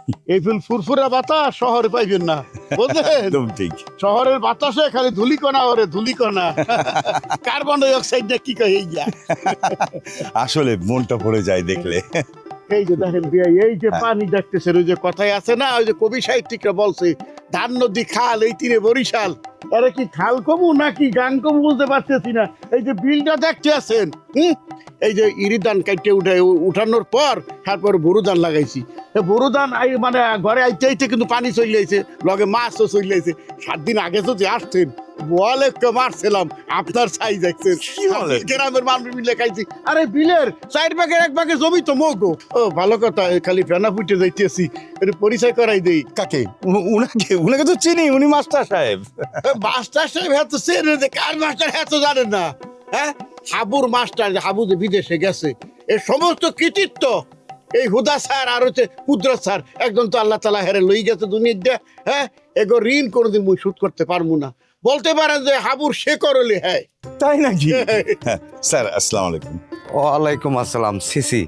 এই ফুরফুরা বাতাস শহরে পাইবেন না, বুঝলেন? একদম ঠিক। শহরের বাতাসে খালি ধুলিকণা ওরে ধুলিকণা, কার্বন ডাই অক্সাইডটা কি কয় এই যা। আসলে মনটা ভরে যায় দেখলে। এই যে দেখেন ভাই, এই যে পানি দেখতেছেন, ওই যে কথাই আছে না, ওই যে কবি সাহিত্যিকরা বলছে ধান নদী খাল এই তীরে বরিশাল। আরে কি খাল কমু নাকি গান কমু বুঝতে পারতেছি না। এই যে বিলটা দেখতে আছেন, এই যে ইরি ধান কাটতে উঠানোর পর তারপর বড়ু ধান লাগাইছি। বড়ু ধান মানে ঘরে আইতে আইতে কিন্তু পানি চলে আইছে, লগে মাছও চলে আইছে। 7 দিন আগে যদি আসতেন বলে মারছিলাম, আপনার সাইজ দেখছেন। গ্রামের মানুষ মিলে খাইছি। আরে বিলের 4 ভাগের 1 ভাগে জমি তো মগো। ও ভালো কথা, খালি ফেনা ফুটে যাইতেছি, একটু পরিচয় করাই দেই। কাকে? উনাকে তো চিনি, উনি মাস্টার সাহেব। মাস্টার সাহেব হ্যাঁ তো চেনে, যে কার মাস্টার হ্যাঁ তো জানেন না? হ্যাঁ, হাবুর মাস্টার, হাবু যে বিদেশে গেছে, এর সমস্ত কৃতিত্ব এই হুদা স্যার আর হচ্ছে কুদরত স্যার, একদম তো আল্লাহ তাআলা হেরে লই গেছে দুনিয়া দিয়ে। হ্যাঁ, এগো ঋণ কোনোদিন মুই শোধ করতে পারবো না। বলতে পারেন যে হাবুর শেকর হলে। হ্যাঁ তাই নাকি? স্যার আসসালামু আলাইকুম। ওয়ালাইকুম আসসালাম। সিসি,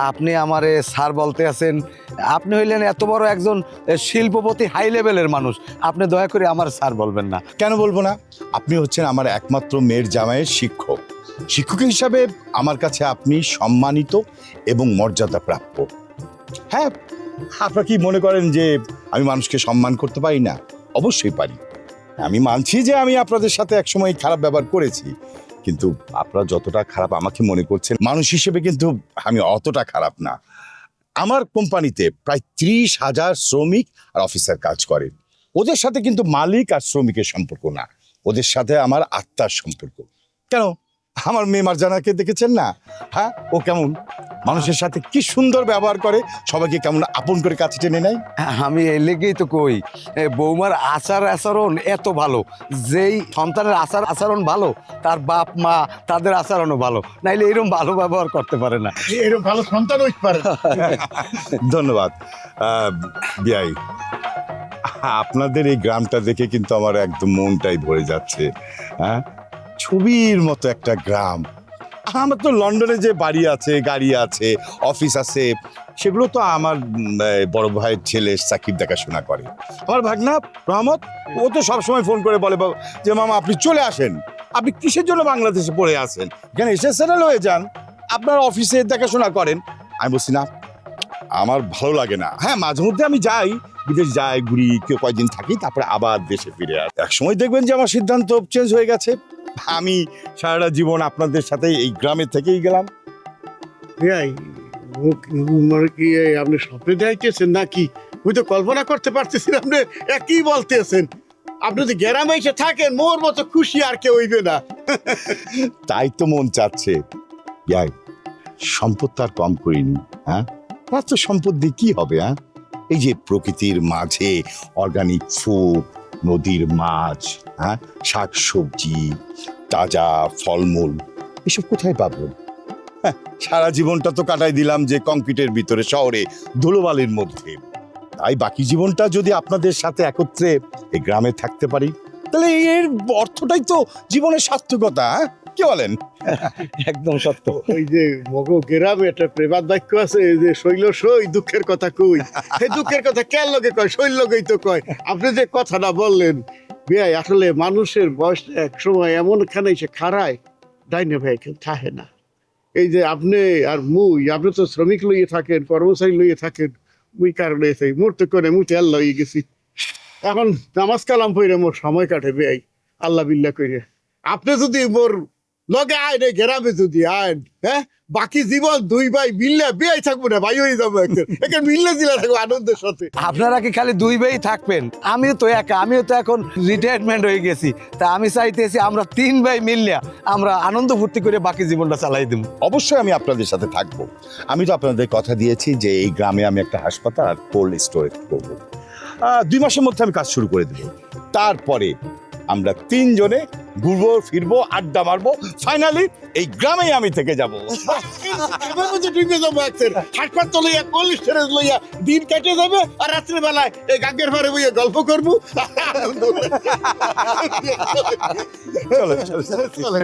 আপনি আমারে স্যার বলতে আছেন? আপনি হইলেন এত বড় একজন শিল্পপতি, হাই লেভেলের মানুষ, আপনি দয়া করে আমার স্যার বলবেন না। কেন বলবো না? আপনি হচ্ছেন আমার একমাত্র মেয়ের জামাইয়ের শিক্ষক। শিক্ষক হিসাবে আমার কাছে আপনি সম্মানিত এবং মর্যাদা প্রাপ্য। হ্যাঁ, আপনারা কি মনে করেন যে আমি মানুষকে সম্মান করতে পারি না? অবশ্যই পারি। আমি মানছি যে আমি আপনাদের সাথে একসময় খারাপ ব্যবহার করেছি, কিন্তু আপনারা যতটা খারাপ আমাকে মনে করছেন, মানুষ হিসেবে কিন্তু আমি অতটা খারাপ না। আমার কোম্পানিতে প্রায় 30,000 শ্রমিক আর অফিসার কাজ করে। ওদের সাথে কিন্তু মালিক আর শ্রমিকের সম্পর্ক না, ওদের সাথে আমার আত্মার সম্পর্ক। কেন, আমার মেয়ে মার্জানাকে দেখেছেন না? হ্যাঁ, ও কেমন মানুষের সাথে কি সুন্দর ব্যবহার করে, সবাইকে কেমন আপন করে কাছে টেনে নেয়। আমি এই লেগেই তো কই, বৌমার আচার আচরণ এত ভালো। যেই সন্তানের আচার আচরণ ভালো, তার বাপ মা তাদের আচরণও ভালো, নাইলে এরকম ভালো ব্যবহার করতে পারে না। এরকম ভালো সন্তান হইতে পারে। ধন্যবাদ বিআই। আপনাদের এই গ্রামটা দেখে কিন্তু আমার একদম মনটাই ভরে যাচ্ছে। হ্যাঁ, ছবির মতো একটা গ্রাম। আমার তো লন্ডনে যে বাড়ি আছে, গাড়ি আছে, অফিস আছে, সেগুলো তো আমার বড় ভাইয়ের ছেলে সাকিব দেখাশোনা করে। আমার ভাগনা রহমত, ও তো সবসময় ফোন করে বলে যে মামা আপনি চলে আসেন, আপনি কিসের জন্য বাংলাদেশে পড়ে আছেন, এখানে এসে সেটেল হয়ে যান, আপনার অফিসে দেখাশোনা করেন। আমি বলছি না, আমার ভালো লাগে না। হ্যাঁ, মাঝে মধ্যে আমি যাই, বিদেশ যাই, ঘুরি, কেউ কয়েকদিন থাকি, তারপরে আবার দেশে ফিরে আসি। একসময় দেখবেন যে আমার সিদ্ধান্ত চেঞ্জ হয়ে গেছে। আমি সারাটা জীবন আপনাদের সাথে এই গ্রামে থেকেই গেলাম। কি আপনি স্বপ্নে যাইতেছেন নাকি? ওই তো কল্পনা করতে পারতেছি আপনি একই বলতেছেন। আপনি যদি গ্রামে এসে থাকেন, মোর মতো খুশি আর কেউ হইবে না। তাই তো মন চাচ্ছে। সম্পদ তো আর কম করিনি। হ্যাঁ, তার তো সম্পদ দিয়ে কি হবে? হ্যাঁ, এই যে প্রকৃতির মাঝে অর্গানিক ফুড, নদীর মাছ, হ্যাঁ, শাক সবজি, তাজা ফলমূল, এসব কোথায় পাবো? হ্যাঁ, সারা জীবনটা তো কাটাই দিলাম যে কংক্রিটের ভিতরে, শহরে, ধুলোবালির মধ্যে। তাই বাকি জীবনটা যদি আপনাদের সাথে একত্রে এই গ্রামে থাকতে পারি, তাহলে এর অর্থটাই তো জীবনের সার্থকতা। কি বলেন? একদম সত্য। ওই যে মগো গ্রামে একটা প্রেমার বাক্য আছে যে শৈল সই দুঃখের কথা কই। সেই দুঃখের কথা কেন লোকে কয়? শৈল লোকেই তো কয়। আপনি যে কথাটা বললেন ভাই, আসলে মানুষের বয়স এক সময় এমন খানে সে খাড়ায় ডাইনে ভাই কেউ থাকে না। এই যে আপনি আর আপনি তো শ্রমিক লইয়ে থাকেন, কর্মচারী লইয়ে থাকেন, মুই কারণে মরতে করে মুতে আল্লাহ হয়ে গেছি। এখন নামাজ কালাম পড়ে মোর সময় কাটে ভাই, আল্লাহ বিল্লাহ করে। আপনি যদি মোর লগে আইন, এই গ্রামে যদি আইন, হ্যাঁ, বাকি জীবন 2 ভাই মিললে বিয়ে থাকবো না, ভাই হয়ে যাবো একটা মিললে দিলে থাকবো আনন্দের সাথে। আপনারা কি খালি 2 ভাই থাকবেন? আমিও তো একা, আমিও তো এখন রিটায়ারমেন্ট হয়ে গেছি। তা আমি চাইতেছি আমরা 3 ভাই মিললে আমরা আনন্দ ফুর্তি করে বাকি জীবনটা চালাই দেব। অবশ্যই আমি আপনাদের সাথে থাকবো। আমি তো আপনাদের কথা দিয়েছি যে এই গ্রামে আমি একটা হাসপাতাল আর কোল্ড স্টোরেজ করবো। 2 মাসের মধ্যে আমি কাজ শুরু করে দেবো। তারপরে আমরা 3 জনে ঘুরবো, ফিরবো, আড্ডা মারবো, ফাইনালি এই গ্রামেই আমি থেকে যাবো। হাসপাতাল লইয়া, কোল্ড স্টোরেজ লইয়া দিন কেটে যাবে, আর রাত্রে বেলায় এই গাঙ্গের ঘরে বইয়ে গল্প করবো। চলো চলো চলো।